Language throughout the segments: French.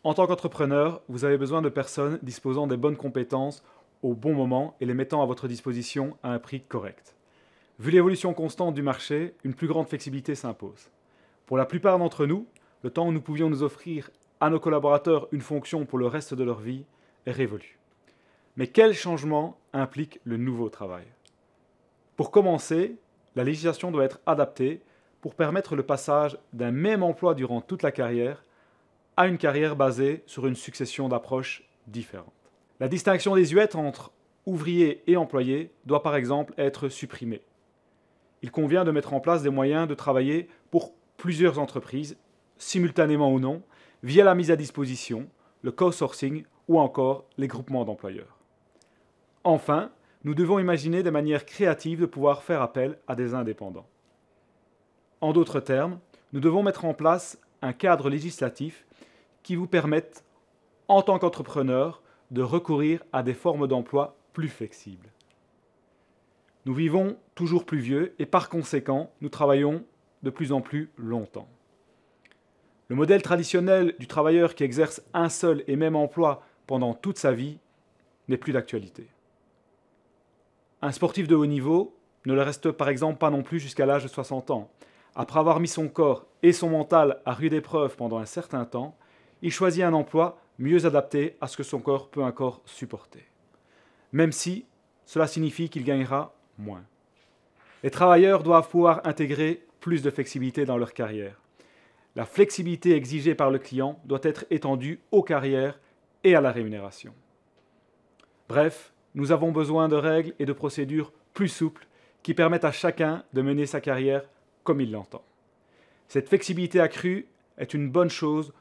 En tant qu'entrepreneur, vous avez besoin de personnes disposant des bonnes compétences au bon moment et les mettant à votre disposition à un prix correct. Vu l'évolution constante du marché, une plus grande flexibilité s'impose. Pour la plupart d'entre nous, le temps où nous pouvions nous offrir à nos collaborateurs une fonction pour le reste de leur vie est révolu. Mais quel changement implique le nouveau travail? Pour commencer, la législation doit être adaptée pour permettre le passage d'un même emploi durant toute la carrière à une carrière basée sur une succession d'approches différentes. La distinction désuète entre ouvrier et employé doit par exemple être supprimée. Il convient de mettre en place des moyens de travailler pour plusieurs entreprises, simultanément ou non, via la mise à disposition, le co-sourcing ou encore les groupements d'employeurs. Enfin, nous devons imaginer des manières créatives de pouvoir faire appel à des indépendants. En d'autres termes, nous devons mettre en place un cadre législatif qui vous permette, en tant qu'entrepreneur, de recourir à des formes d'emploi plus flexibles. Nous vivons toujours plus vieux et par conséquent, nous travaillons de plus en plus longtemps. Le modèle traditionnel du travailleur qui exerce un seul et même emploi pendant toute sa vie n'est plus d'actualité. Un sportif de haut niveau ne le reste par exemple pas non plus jusqu'à l'âge de 60 ans. Après avoir mis son corps et son mental à rude épreuve pendant un certain temps, il choisit un emploi mieux adapté à ce que son corps peut encore supporter. Même si cela signifie qu'il gagnera moins. Les travailleurs doivent pouvoir intégrer plus de flexibilité dans leur carrière. La flexibilité exigée par le client doit être étendue aux carrières et à la rémunération. Bref, nous avons besoin de règles et de procédures plus souples qui permettent à chacun de mener sa carrière comme il l'entend. Cette flexibilité accrue est une bonne chose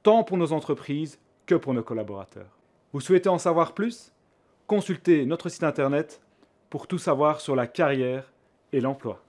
tant pour nos entreprises que pour nos collaborateurs. Vous souhaitez en savoir plus? Consultez notre site internet pour tout savoir sur la carrière et l'emploi.